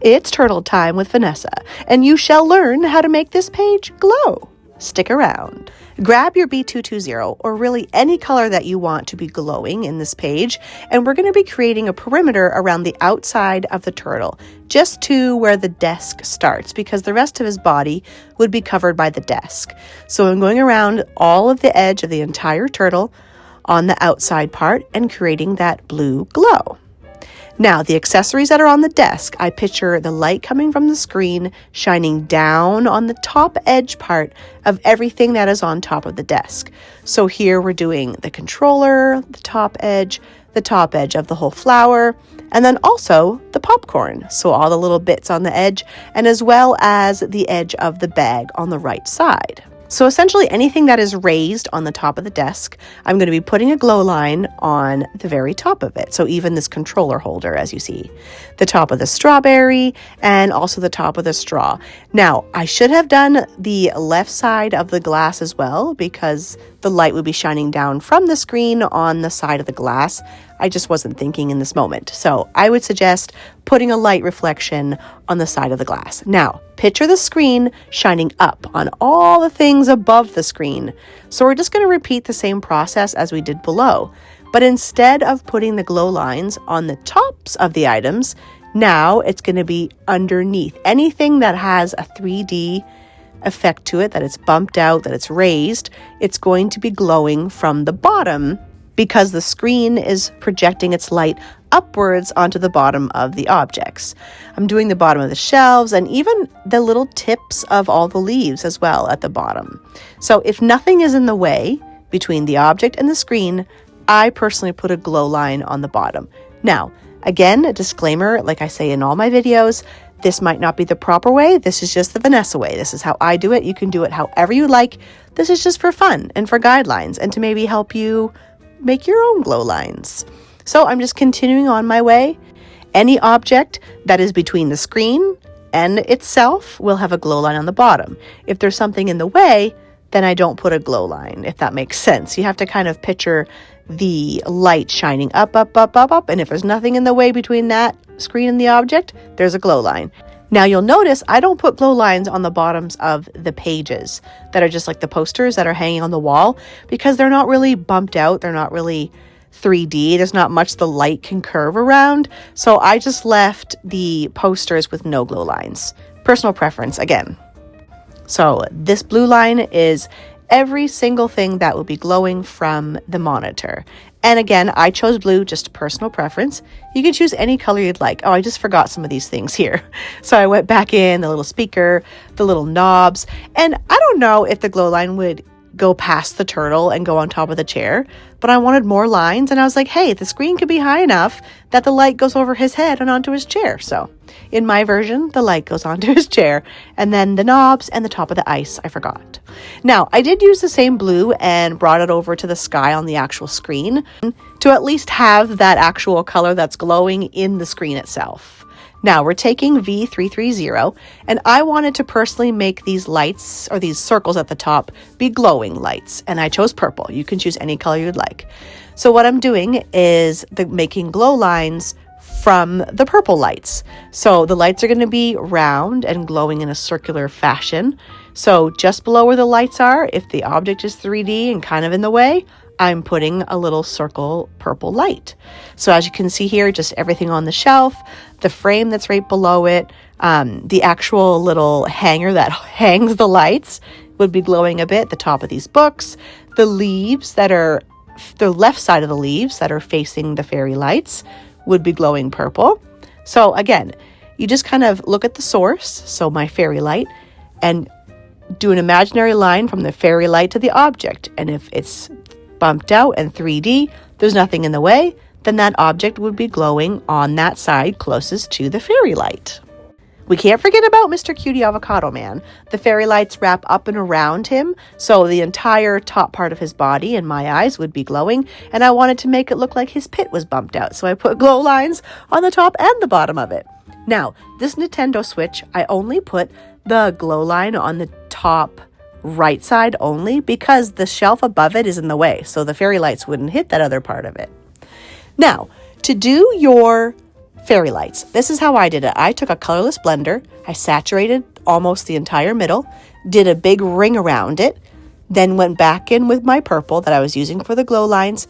It's turtle time with Vanessa, and you shall learn how to make this page glow. Stick around. Grab your B220, or really any color that you want to be glowing in this page, and we're going to be creating a perimeter around the outside of the turtle, just to where the desk starts, because the rest of his body would be covered by the desk. So I'm going around all of the edge of the entire turtle on the outside part and creating that blue glow. Now, the accessories that are on the desk, I picture the light coming from the screen shining down on the top edge part of everything that is on top of the desk. So here we're doing the controller, the top edge of the whole flower, and then also the popcorn. So all the little bits on the edge, and as well as the edge of the bag on the right side. So essentially anything that is raised on the top of the desk, I'm going to be putting a glow line on the very top of it. So even this controller holder, as you see, the top of the strawberry and also the top of the straw. Now, I should have done the left side of the glass as well, because the light would be shining down from the screen on the side of the glass. I just wasn't thinking in this moment. So I would suggest putting a light reflection on the side of the glass. Now, picture the screen shining up on all the things above the screen. So we're just going to repeat the same process as we did below. But instead of putting the glow lines on the tops of the items, now it's going to be underneath. Anything that has a 3D effect to it, that it's bumped out, that it's raised, it's going to be glowing from the bottom, because the screen is projecting its light upwards onto the bottom of the objects. I'm doing the bottom of the shelves and even the little tips of all the leaves as well at the bottom. So if nothing is in the way between the object and the screen, I personally put a glow line on the bottom. Now, again, a disclaimer, like I say in all my videos, this might not be the proper way. This is just the Vanessa way. This is how I do it. You can do it however you like. This is just for fun and for guidelines and to maybe help you make your own glow lines. So I'm just continuing on my way. Any object that is between the screen and itself will have a glow line on the bottom. If there's something in the way, then I don't put a glow line, if that makes sense. You have to kind of picture the light shining up, and if there's nothing in the way between that screen and the object, there's a glow line. Now you'll notice I don't put glow lines on the bottoms of the pages that are just like the posters that are hanging on the wall, because they're not really bumped out. They're not really 3D. There's not much the light can curve around. So I just left the posters with no glow lines. Personal preference again. So this blue line is every single thing that will be glowing from the monitor. And again, I chose blue, just personal preference. You can choose any color you'd like. Oh, I just forgot some of these things here. So I went back in, the little speaker, the little knobs, and I don't know if the glow line would go past the turtle and go on top of the chair, but I wanted more lines, and I was like, hey, the screen could be high enough that the light goes over his head and onto his chair. So in my version, the light goes onto his chair, and then the knobs and the top of the ice, I forgot. Now, I did use the same blue and brought it over to the sky on the actual screen to at least have that actual color that's glowing in the screen itself. Now we're taking V330, and I wanted to personally make these lights, or these circles at the top, be glowing lights, and I chose purple. You can choose any color you'd like. So what I'm doing is making glow lines from the purple lights. So the lights are going to be round and glowing in a circular fashion. So just below where the lights are, if the object is 3D and kind of in the way, I'm putting a little circle purple light. So as you can see here, just everything on the shelf, the frame that's right below it, the actual little hanger that hangs the lights would be glowing a bit, the top of these books, the leaves that are, the left side of the leaves that are facing the fairy lights would be glowing purple. So again, you just kind of look at the source, so my fairy light, and do an imaginary line from the fairy light to the object. And if it's bumped out and 3D, there's nothing in the way, then that object would be glowing on that side closest to the fairy light. We can't forget about Mr. Cutie Avocado Man. The fairy lights wrap up and around him, so the entire top part of his body, in my eyes, would be glowing, and I wanted to make it look like his pit was bumped out, so I put glow lines on the top and the bottom of it. Now, this Nintendo Switch, I only put the glow line on the top right side only because the shelf above it is in the way, so the fairy lights wouldn't hit that other part of it. Now, to do your fairy lights. This is how I did it. I took a colorless blender, I saturated almost the entire middle, did a big ring around it, then went back in with my purple that I was using for the glow lines.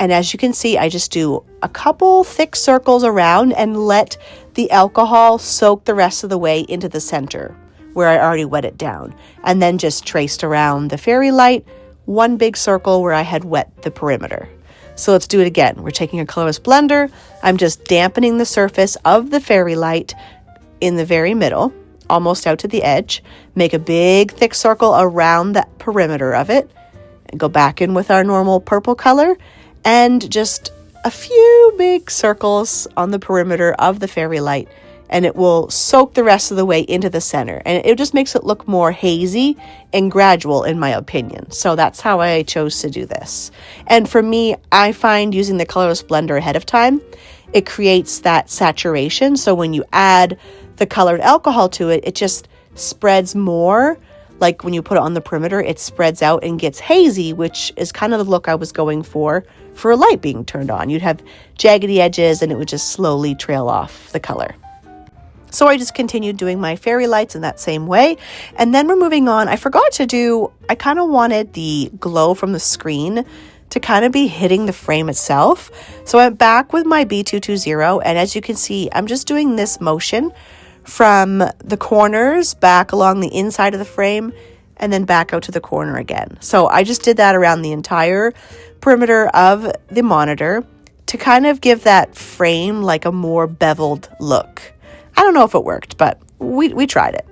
And as you can see, I just do a couple thick circles around and let the alcohol soak the rest of the way into the center where I already wet it down. And then just traced around the fairy light, one big circle where I had wet the perimeter. So let's do it again. We're taking a colorless blender. I'm just dampening the surface of the fairy light in the very middle, almost out to the edge. Make a big thick circle around the perimeter of it. And go back in with our normal purple color. And just a few big circles on the perimeter of the fairy light, and it will soak the rest of the way into the center. And it just makes it look more hazy and gradual, in my opinion. So that's how I chose to do this. And for me, I find using the colorless blender ahead of time, it creates that saturation. So when you add the colored alcohol to it, it just spreads more. Like when you put it on the perimeter, it spreads out and gets hazy, which is kind of the look I was going for a light being turned on. You'd have jaggedy edges and it would just slowly trail off the color. So I just continued doing my fairy lights in that same way. And then we're moving on. I forgot to do, I kind of wanted the glow from the screen to kind of be hitting the frame itself. So I went back with my B220, and as you can see, I'm just doing this motion from the corners back along the inside of the frame and then back out to the corner again. So I just did that around the entire perimeter of the monitor to kind of give that frame like a more beveled look. I don't know if it worked, but we tried it.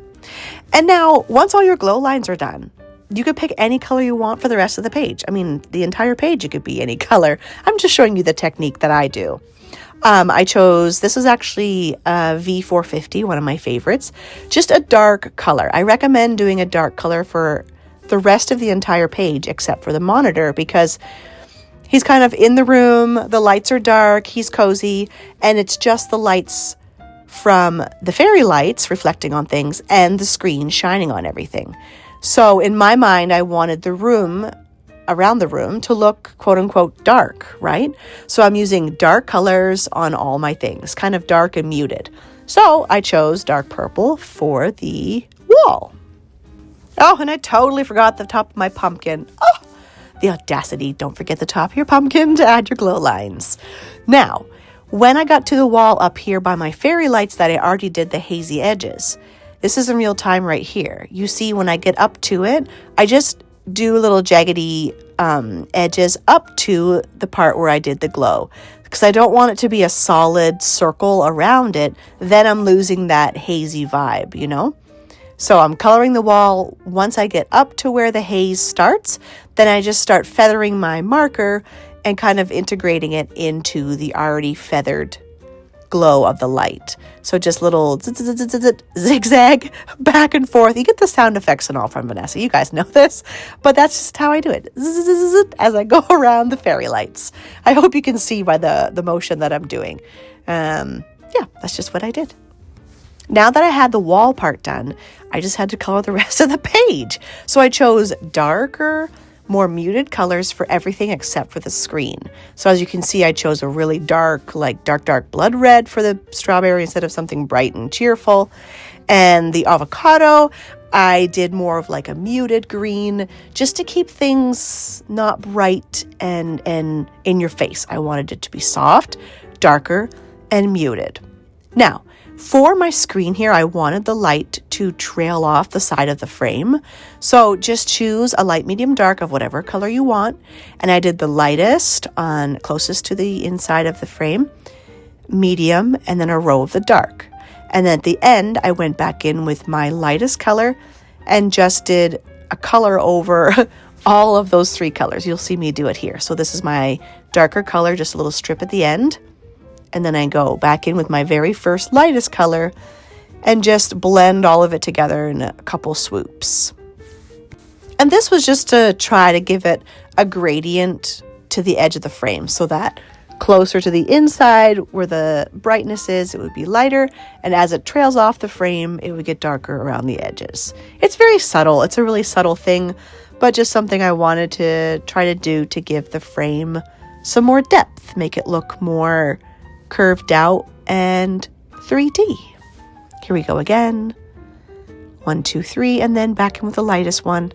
And now, once all your glow lines are done, you could pick any color you want for the rest of the page. I mean, the entire page, it could be any color. I'm just showing you the technique that I do. I chose, this is actually V450, one of my favorites, just a dark color. I recommend doing a dark color for the rest of the entire page, except for the monitor, because he's kind of in the room, the lights are dark, he's cozy, and it's just the lights from the fairy lights reflecting on things and the screen shining on everything. So in my mind, I wanted the room, around the room, to look quote unquote dark, right? So I'm using dark colors on all my things, kind of dark and muted. So I chose dark purple for the wall. Oh, and I totally forgot the top of my pumpkin. Oh, the audacity. Don't forget the top of your pumpkin to add your glow lines. Now, when I got to the wall up here by my fairy lights that I already did the hazy edges, this is in real time right here. You see when I get up to it, I just do little jaggedy edges up to the part where I did the glow, because I don't want it to be a solid circle around it. Then I'm losing that hazy vibe, you know? So I'm coloring the wall. Once I get up to where the haze starts, then I just start feathering my marker and kind of integrating it into the already feathered glow of the light. So just little zigzag back and forth. You get the sound effects and all from Vanessa. You guys know this, but that's just how I do it as I go around the fairy lights. I hope you can see by the motion that I'm doing. Yeah, that's just what I did. Now that I had the wall part done, I just had to color the rest of the page. So I chose darker, more muted colors for everything except for the screen. So as you can see, I chose a really dark, like dark blood red for the strawberry instead of something bright and cheerful. And the avocado, I did more of like a muted green, just to keep things not bright and in your face. I wanted it to be soft, darker, and muted. Now, for my screen here, I wanted the light to trail off the side of the frame. So just choose a light, medium, dark of whatever color you want. And I did the lightest on closest to the inside of the frame, medium, and then a row of the dark. And then at the end, I went back in with my lightest color and just did a color over all of those three colors. You'll see me do it here. So this is my darker color, just a little strip at the end. And then I go back in with my very first lightest color and just blend all of it together in a couple swoops. And this was just to try to give it a gradient to the edge of the frame so that closer to the inside where the brightness is, it would be lighter. And as it trails off the frame, it would get darker around the edges. It's very subtle. It's a really subtle thing, but just something I wanted to try to do to give the frame some more depth, make it look more curved out, and 3D. Here we go again. 1, 2, 3, and then back in with the lightest one.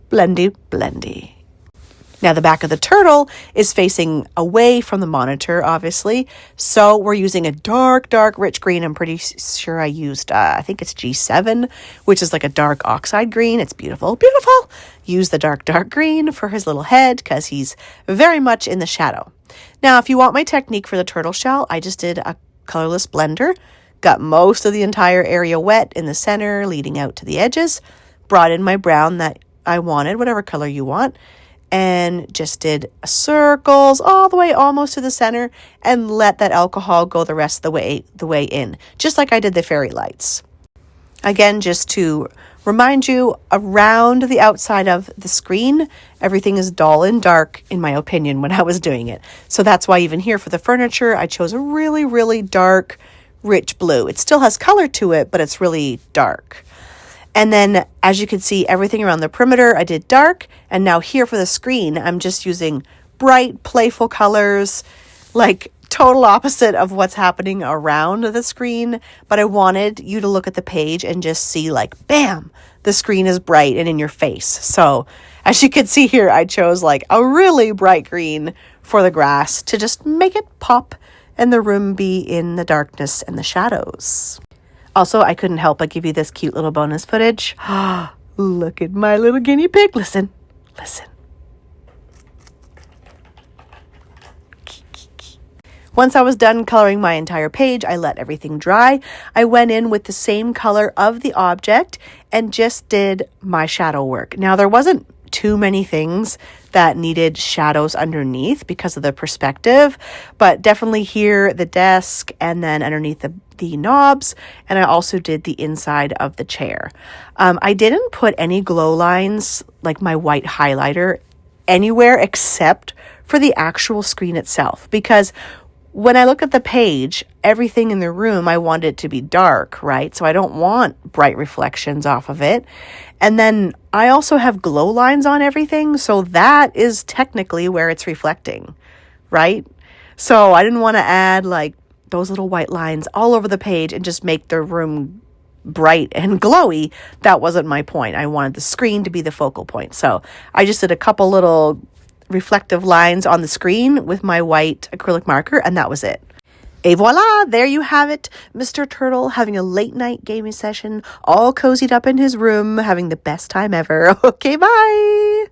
Blendy, blendy. Now the back of the turtle is facing away from the monitor, obviously. So we're using a dark, rich green. I'm pretty sure I used, I think it's G7, which is like a dark oxide green. It's beautiful, beautiful. Use the dark green for his little head because he's very much in the shadow. Now, if you want my technique for the turtle shell, I just did a colorless blender. Got most of the entire area wet in the center, leading out to the edges. Brought in my brown that I wanted, whatever color you want. And just did circles all the way almost to the center and let that alcohol go the rest of the way in, just like I did the fairy lights. Again, just to remind you, around the outside of the screen, everything is dull and dark, in my opinion, when I was doing it. So that's why even here for the furniture, I chose a really dark, rich blue. It still has color to it, but it's really dark. And then, as you can see, everything around the perimeter, I did dark. And now here for the screen, I'm just using bright, playful colors, like total opposite of what's happening around the screen. But I wanted you to look at the page and just see like, bam, the screen is bright and in your face. So as you can see here, I chose like a really bright green for the grass to just make it pop and the room be in the darkness and the shadows. Also, I couldn't help but give you this cute little bonus footage. Look at my little guinea pig. Listen. Once I was done coloring my entire page, I let everything dry. I went in with the same color of the object and just did my shadow work. Now, there wasn't too many things that needed shadows underneath because of the perspective, but definitely here, the desk, and then underneath the knobs, and I also did the inside of the chair. I didn't put any glow lines, like my white highlighter, anywhere except for the actual screen itself, because when I look at the page, everything in the room, I want it to be dark, right? So I don't want bright reflections off of it. And then I also have glow lines on everything, so that is technically where it's reflecting, right? So I didn't want to add like those little white lines all over the page and just make the room bright and glowy. That wasn't my point. I wanted the screen to be the focal point. So I just did a couple little reflective lines on the screen with my white acrylic marker, and that was it. Et voila, there you have it. Mr. Turtle having a late night gaming session, all cozied up in his room, having the best time ever. Okay, bye.